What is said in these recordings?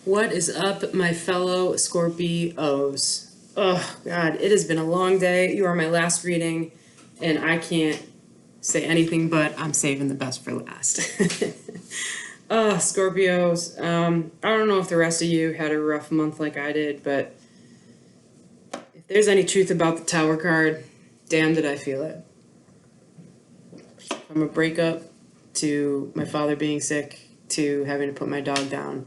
What is up, my fellow Scorpios? Oh, God, it has been a long day. You are my last reading, and I can't say anything but I'm saving the best for last. Scorpios, I don't know if the rest of you had a rough month like I did, but if there's any truth about the Tower card, damn did I feel it. From a breakup to my father being sick to having to put my dog down.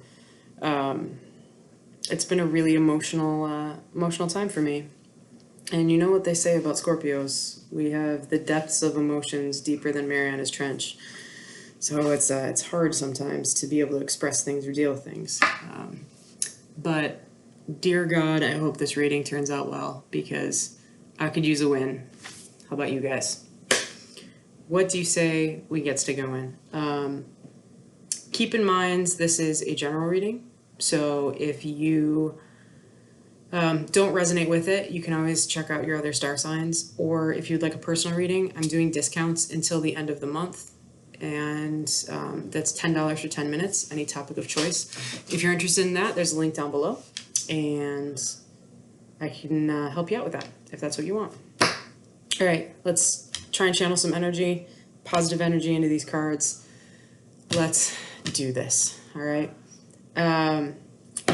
It's been a really emotional time for me. And you know what they say about Scorpios? We have the depths of emotions deeper than Mariana's Trench. So it's hard sometimes to be able to express things or deal with things. But dear God, I hope this reading turns out well because I could use a win. How about you guys? What do you say we gets to go in? Keep in mind this is a general reading. So if you don't resonate with it, you can always check out your other star signs. Or if you'd like a personal reading, I'm doing discounts until the end of the month. And that's $10 for 10 minutes, any topic of choice. If you're interested in that, there's a link down below. And I can help you out with that, if that's what you want. All right, let's try and channel some energy, positive energy into these cards. Let's do this, all right?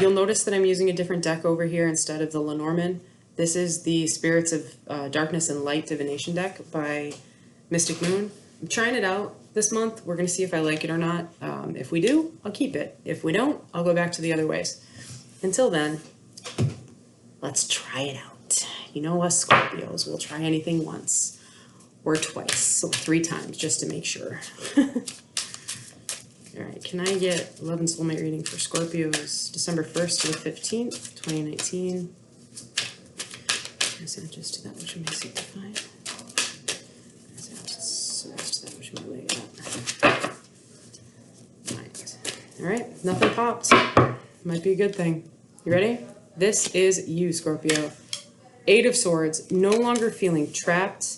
You'll notice that I'm using a different deck over here instead of the Lenormand. This is the Spirits of Darkness and Light Divination deck by Mystic Moon. I'm trying it out this month. We're going to see if I like it or not. If we do, I'll keep it. If we don't, I'll go back to the other ways. Until then, let's try it out. You know us Scorpios, we'll try anything once or twice or 3 times just to make sure. All right, can I get 11 Soulmate reading for Scorpios December 1st to the 15th, 2019? Just to that which may signify. Just to that which may lay out. All right, nothing popped. Might be a good thing. You ready? This is you, Scorpio. 8 of Swords, no longer feeling trapped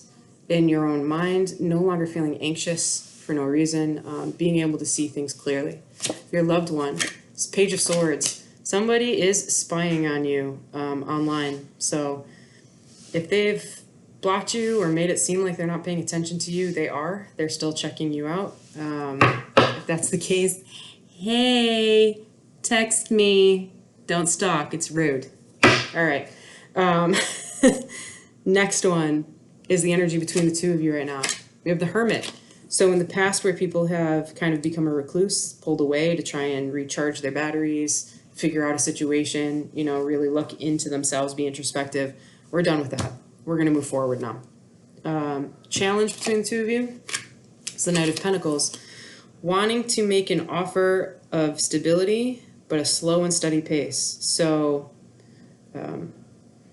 in your own mind, no longer feeling anxious for no reason, being able to see things clearly. Your loved one, this Page of Swords, somebody is spying on you online. So if they've blocked you or made it seem like they're not paying attention to you, they are. They're still checking you out. If that's the case, hey, text me. Don't stalk. It's rude. All right. Next one is the energy between the two of you right now. We have the Hermit. So in the past where people have kind of become a recluse, pulled away to try and recharge their batteries, figure out a situation, you know, really look into themselves, be introspective, we're done with that. We're going to move forward now. Challenge between the two of you is the Knight of Pentacles. Wanting to make an offer of stability, but a slow and steady pace. So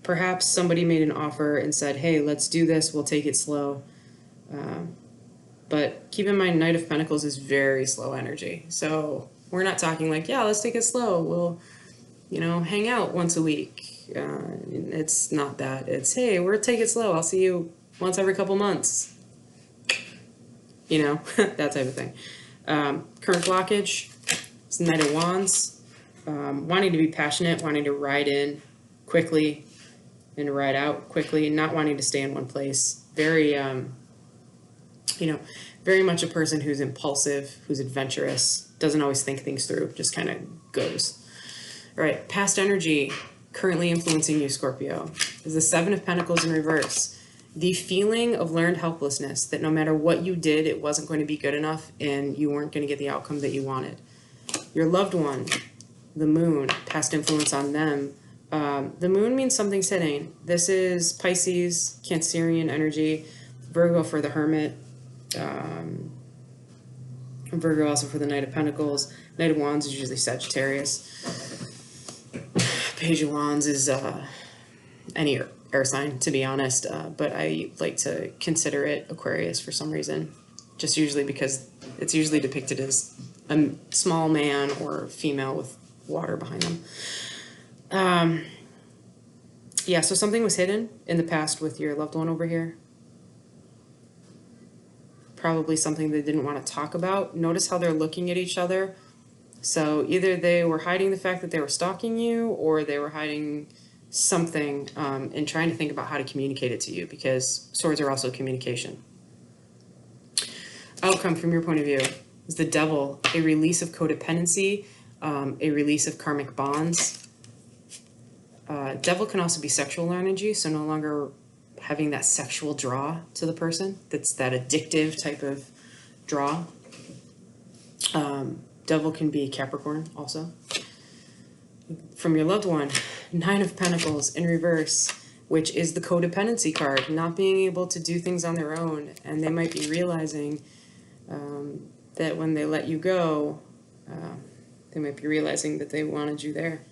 perhaps somebody made an offer and said, hey, let's do this, we'll take it slow. But keep in mind, Knight of Pentacles is very slow energy. So we're not talking like, yeah, let's take it slow. We'll, you know, hang out once a week. It's not that. It's, hey, we'll take it slow. I'll see you once every couple months. You know, that type of thing. Current blockage is the Knight of Wands. Wanting to be passionate, wanting to ride in quickly and ride out quickly, not wanting to stay in one place. Very, you know, very much a person who's impulsive, who's adventurous, doesn't always think things through, just kind of goes. All right, past energy currently influencing you, Scorpio, is the 7 of Pentacles in reverse. The feeling of learned helplessness, that no matter what you did, it wasn't going to be good enough and you weren't going to get the outcome that you wanted. Your loved one, the Moon, past influence on them. The Moon means something's hitting. This is Pisces, Cancerian energy, Virgo for the Hermit, Virgo also for the Knight of Pentacles. Knight of Wands is usually Sagittarius. Page of Wands is any air sign, to be honest, but I like to consider it Aquarius for some reason, just usually because it's usually depicted as a small man or female with water behind them. Yeah, so something was hidden in the past with your loved one over here. Probably something they didn't want to talk about. Notice how they're looking at each other. So either they were hiding the fact that they were stalking you, or they were hiding something and trying to think about how to communicate it to you, because swords are also communication. Outcome from your point of view is the Devil, a release of codependency, a release of karmic bonds. Devil can also be sexual energy, so no longer having that sexual draw to the person. That's that addictive type of draw. Devil can be Capricorn also. From your loved one, Nine of Pentacles in reverse, which is the codependency card, not being able to do things on their own, and they might be realizing that when they let you go, they might be realizing that they wanted you there.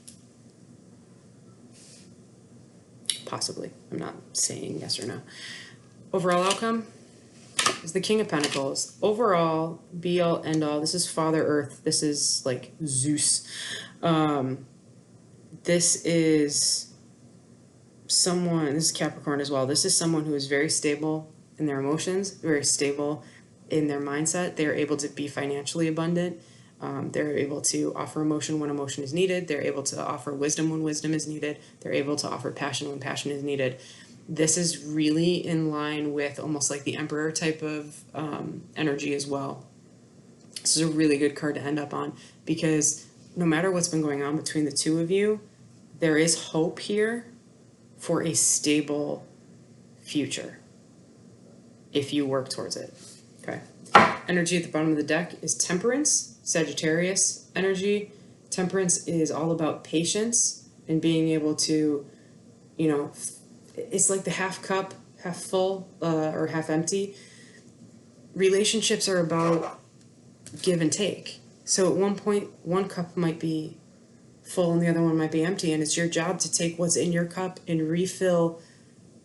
Possibly. I'm not saying yes or no. Overall outcome is the King of Pentacles. Overall, be all, end all. This is Father Earth. This is like Zeus. This is someone, this is Capricorn as well. This is someone who is very stable in their emotions, very stable in their mindset. They're able to be financially abundant. They're able to offer emotion when emotion is needed. They're able to offer wisdom when wisdom is needed. They're able to offer passion when passion is needed. This is really in line with almost like the Emperor type of energy as well. This is a really good card to end up on, because no matter what's been going on between the two of you, there is hope here for a stable future if you work towards it. Okay. Energy at the bottom of the deck is Temperance, Sagittarius energy. Temperance is all about patience and being able to, you know, it's like the half cup, half full, or half empty. Relationships are about give and take. So at one point, one cup might be full and the other one might be empty, and it's your job to take what's in your cup and refill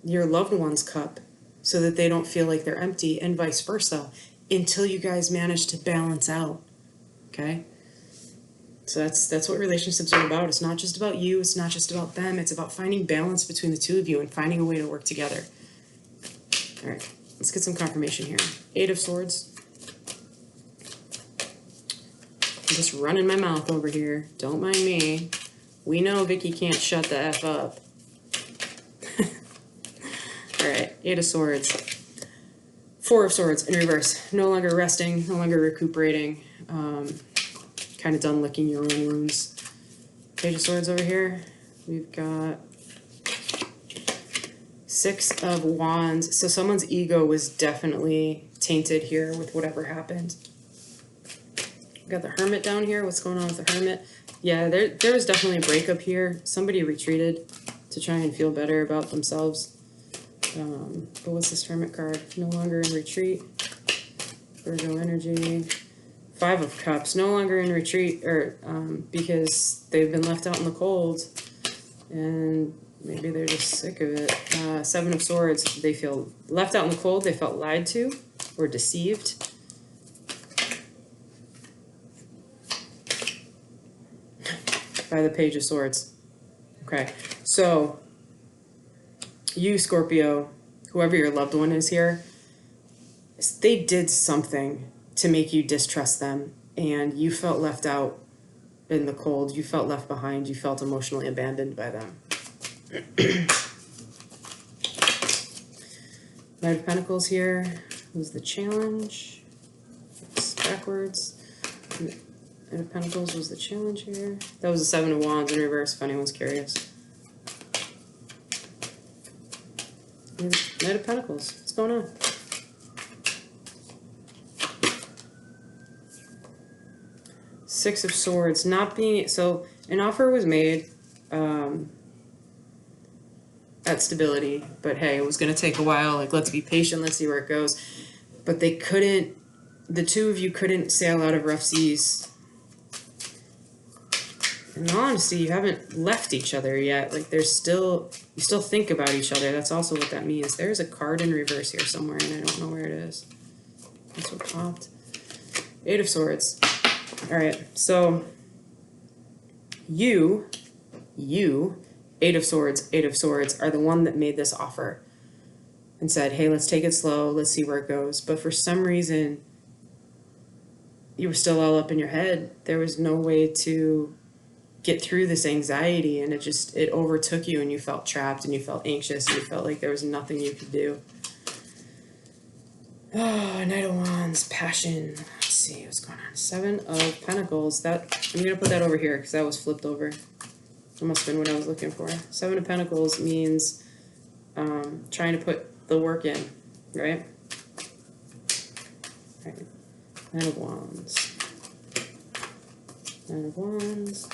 your loved one's cup so that they don't feel like they're empty, and vice versa, until you guys manage to balance out. Okay? So that's what relationships are about. It's not just about you, it's not just about them, it's about finding balance between the two of you and finding a way to work together. All right, let's get some confirmation here. Eight of Swords. I'm just running my mouth over here. Don't mind me. We know Vicky can't shut the F up. All right, Eight of Swords. Four of Swords in reverse. No longer resting, no longer recuperating. Kind of done licking your own wounds. Page of Swords over here. We've got Six of Wands. So someone's ego was definitely tainted here with whatever happened. We've got the Hermit down here. What's going on with the Hermit? Yeah, there was definitely a breakup here. Somebody retreated to try and feel better about themselves. But what's this Hermit card? No longer in retreat. Virgo energy. Five of Cups. No longer in retreat, or because they've been left out in the cold, and maybe they're just sick of it. Seven of Swords. They feel left out in the cold. They felt lied to or deceived. By the Page of Swords. Okay, so you, Scorpio, whoever your loved one is here, they did something to make you distrust them, and you felt left out in the cold. You felt left behind. You felt emotionally abandoned by them. Knight of Pentacles here was the challenge. It's backwards. Knight of Pentacles was the challenge here. That was the Seven of Wands in reverse, if anyone's curious. Knight of Pentacles. What's going on? Six of Swords. Not being... So, an offer was made at stability, but hey, it was going to take a while. Like, let's be patient. Let's see where it goes. But they couldn't... The two of you couldn't sail out of rough seas. In all honesty, you haven't left each other yet. Like, there's still... You still think about each other. That's also what that means. There's a card in reverse here somewhere, and I don't know where it is. That's what popped. Eight of Swords. All right, so you, Eight of Swords, are the one that made this offer and said, hey, let's take it slow. Let's see where it goes. But for some reason, you were still all up in your head. There was no way to get through this anxiety, and it overtook you, and you felt trapped, and you felt anxious, and you felt like there was nothing you could do. Oh, Knight of Wands, passion. Let's see what's going on. Seven of Pentacles. I'm going to put that over here because that was flipped over. That must have been what I was looking for. Seven of Pentacles means trying to put the work in, right? Right. Knight of Wands. Knight of Wands.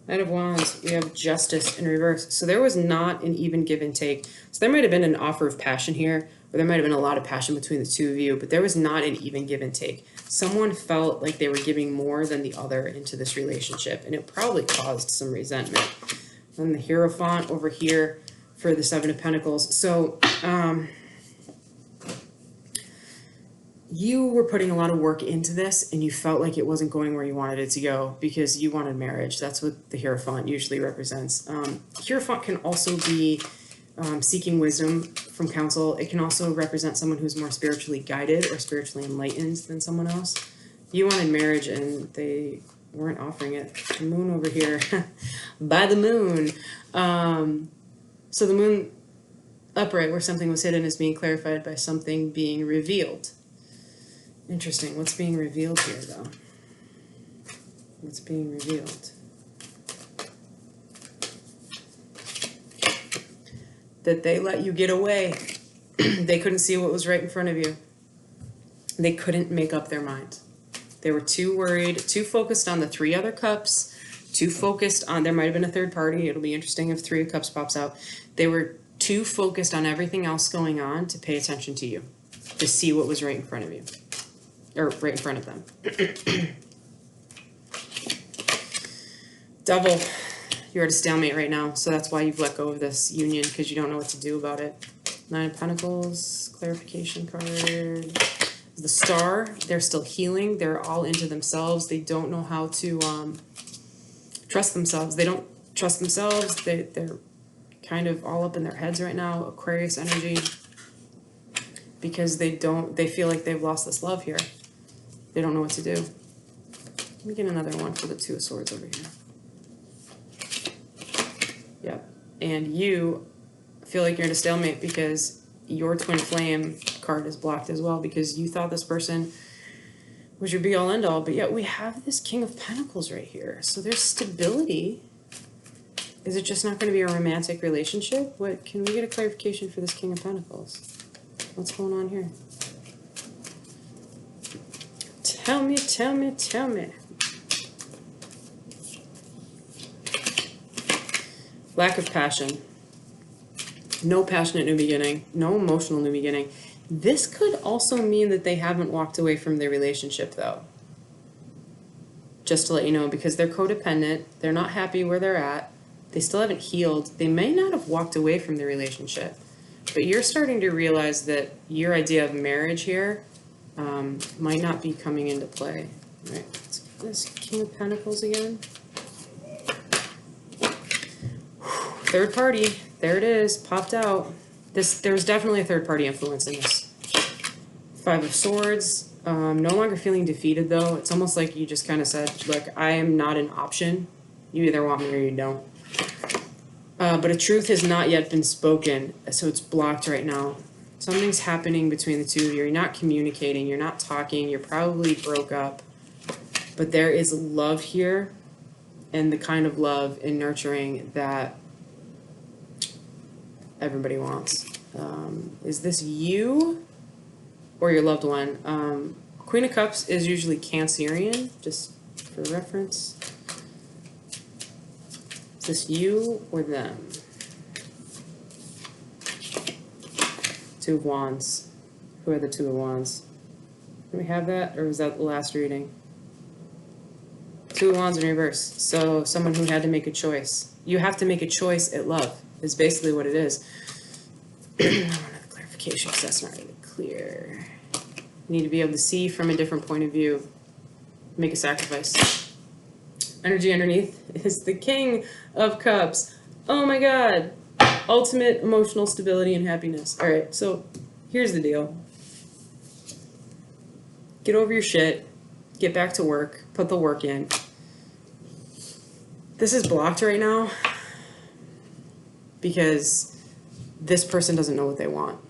Knight of Wands, we have Justice in reverse. So there was not an even give and take. So there might have been an offer of passion here, or there might have been a lot of passion between the two of you, but there was not an even give and take. Someone felt like they were giving more than the other into this relationship, and it probably caused some resentment. And the Hierophant over here for the Seven of Pentacles. So, you were putting a lot of work into this, and you felt like it wasn't going where you wanted it to go because you wanted marriage. That's what the Hierophant usually represents. Hierophant can also be seeking wisdom from counsel. It can also represent someone who's more spiritually guided or spiritually enlightened than someone else. You wanted marriage, and they weren't offering it. The Moon over here. By the Moon. So the Moon upright, where something was hidden, is being clarified by something being revealed. Interesting. What's being revealed here, though? What's being revealed? That they let you get away. They couldn't see what was right in front of you. They couldn't make up their mind. They were too worried, too focused on the three other cups, too focused on, there might have been a third party. It'll be interesting if Three of Cups pops out. They were too focused on everything else going on to pay attention to you, to see what was right in front of you. Or right in front of them. Devil, you're at a stalemate right now, so that's why you've let go of this union, because you don't know what to do about it. Nine of Pentacles, clarification card. The Star, they're still healing. They're all into themselves. They don't know how to trust themselves. They don't trust themselves. They're kind of all up in their heads right now. Aquarius energy. Because they feel like they've lost this love here. They don't know what to do. Let me get another one for the Two of Swords over here. Yep. And you feel like you're in a stalemate because your twin flame card is blocked as well, because you thought this person was your be-all, end-all, but yet we have this King of Pentacles right here. So there's stability. Is it just not going to be a romantic relationship? What, can we get a clarification for this King of Pentacles? What's going on here? Tell me, tell me, tell me. Lack of passion. No passionate new beginning. No emotional new beginning. This could also mean that they haven't walked away from their relationship, though. Just to let you know, because they're codependent. They're not happy where they're at. They still haven't healed. They may not have walked away from the relationship. But you're starting to realize that your idea of marriage here might not be coming into play. All right, let's get this King of Pentacles again. Third party, there it is, popped out. There's definitely a third party influence in this. Five of Swords, no longer feeling defeated though. It's almost like you just kind of said, look, I am not an option. You either want me or you don't. But a truth has not yet been spoken, so it's blocked right now. Something's happening between the two of you. You're not communicating. You're not talking. You're probably broke up. But there is love here, and the kind of love and nurturing that everybody wants. Is this you or your loved one? Queen of Cups is usually Cancerian, just for reference. Is this you or them? Two of Wands. Who are the Two of Wands? Do we have that, or was that the last reading? Two of Wands in reverse. So someone who had to make a choice. You have to make a choice at love, is basically what it is. I want another clarification because that's not really clear. You need to be able to see from a different point of view. Make a sacrifice. Energy underneath is the King of Cups. Oh my God. Ultimate emotional stability and happiness. All right, so Here's the deal. Get over your shit. Get back to work. Put the work in. This is blocked right now because this person doesn't know what they want.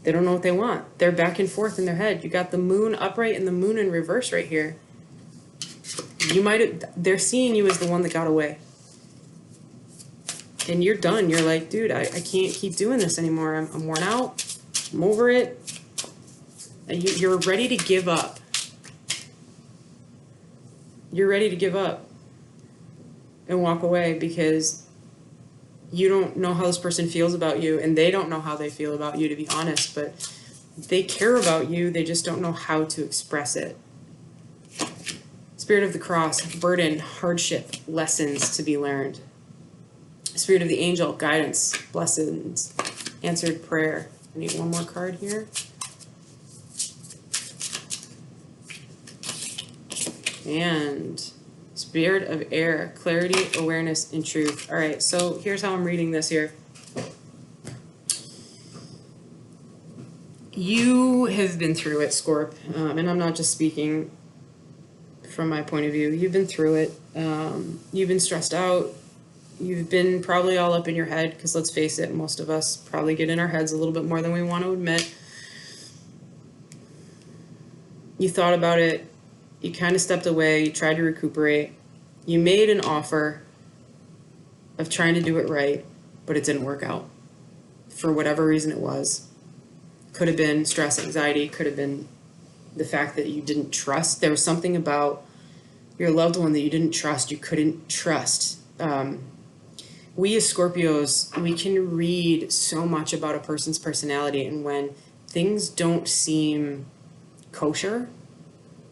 They don't know what they want. They're back and forth in their head. You got the moon upright and the moon in reverse right here. They're seeing you as the one that got away. And you're done. You're like, dude, I can't keep doing this anymore. I'm worn out. I'm over it. You're ready to give up. You're ready to give up and walk away because you don't know how this person feels about you, and they don't know how they feel about you, to be honest, but they care about you. They just don't know how to express it. Spirit of the Cross, burden, hardship, lessons to be learned. Spirit of the Angel, guidance, blessings, answered prayer. I need one more card here. And Spirit of Air, clarity, awareness, and truth. All right, so here's how I'm reading this here. You have been through it, Scorp, and I'm not just speaking from my point of view. You've been through it. You've been stressed out. You've been probably all up in your head, because let's face it, most of us probably get in our heads a little bit more than we want to admit. You thought about it. You kind of stepped away. You tried to recuperate. You made an offer of trying to do it right, but it didn't work out for whatever reason it was. Could have been stress, anxiety. Could have been the fact that you didn't trust. There was something about your loved one that you didn't trust. You couldn't trust. We as Scorpios, we can read so much about a person's personality, and when things don't seem kosher,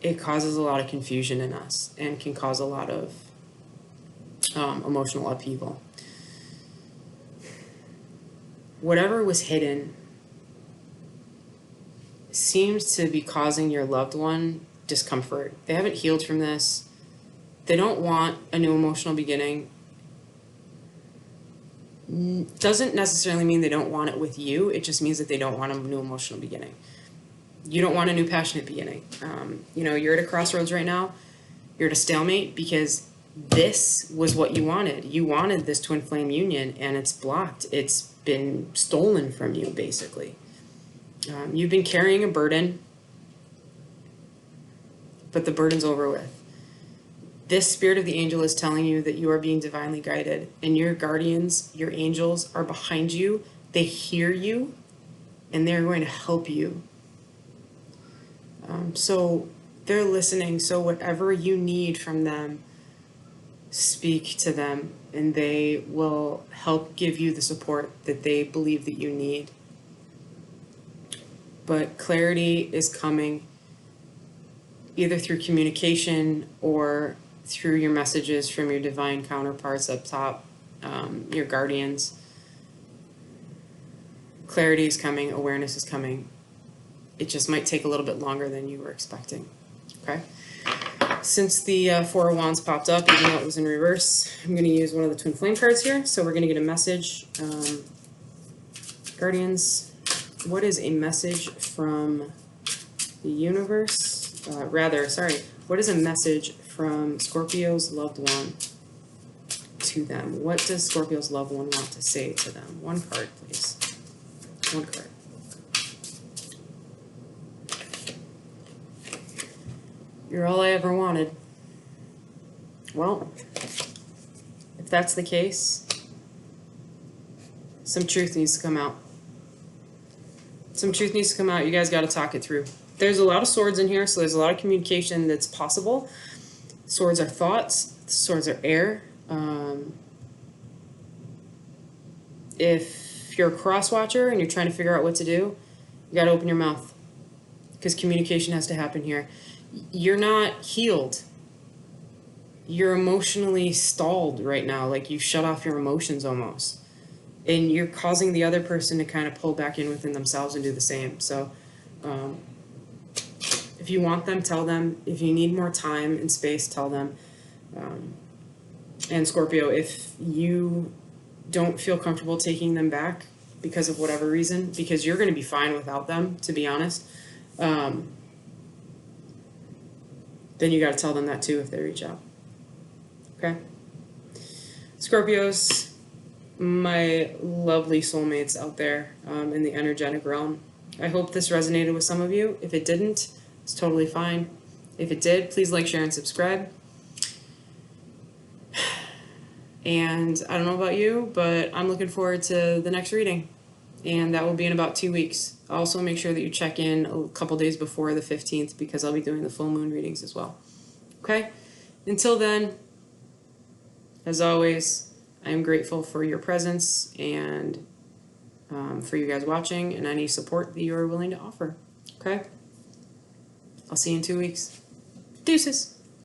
it causes a lot of confusion in us and can cause a lot of emotional upheaval. Whatever was hidden seems to be causing your loved one discomfort. They haven't healed from this. They don't want a new emotional beginning. Doesn't necessarily mean they don't want it with you. It just means that they don't want a new emotional beginning. You don't want a new passionate beginning. You're at a crossroads right now. You're at a stalemate because this was what you wanted. You wanted this twin flame union, and it's blocked. It's been stolen from you, basically. You've been carrying a burden, but the burden's over with. This Spirit of the Angel is telling you that you are being divinely guided, and your guardians, your angels, are behind you. They hear you, and they're going to help you. So they're listening. So whatever you need from them, speak to them, and they will help give you the support that they believe that you need. But clarity is coming either through communication or through your messages from your divine counterparts up top, your guardians. Clarity is coming, awareness is coming. It just might take a little bit longer than you were expecting, okay? Since the Four of Wands popped up, even though it was in reverse, I'm going to use one of the Twin Flame cards here. So we're going to get a message. Guardians, what is a message from the universe? What is a message from Scorpio's loved one to them? What does Scorpio's loved one want to say to them? One card, please. One card. You're all I ever wanted. Well, if that's the case, some truth needs to come out. Some truth needs to come out. You guys got to talk it through. There's a lot of swords in here, so there's a lot of communication that's possible. Swords are thoughts. Swords are air. If you're a cross watcher and you're trying to figure out what to do, you got to open your mouth, because communication has to happen here. You're not healed. You're emotionally stalled right now. Like you shut off your emotions almost. And you're causing the other person to kind of pull back in within themselves and do the same. So if you want them, tell them. If you need more time and space, tell them. And Scorpio, if you don't feel comfortable taking them back because of whatever reason, because you're going to be fine without them, to be honest, then you got to tell them that too if they reach out. Okay? Scorpios, my lovely soulmates out there in the energetic realm. I hope this resonated with some of you. If it didn't, it's totally fine. If it did, please like, share, and subscribe. And I don't know about you, but I'm looking forward to the next reading. And that will be in about 2 weeks. Also, make sure that you check in a couple days before the 15th because I'll be doing the full moon readings as well. Okay? Until then, as always, I am grateful for your presence and for you guys watching and any support that you are willing to offer. Okay? I'll see you in 2 weeks. Deuces.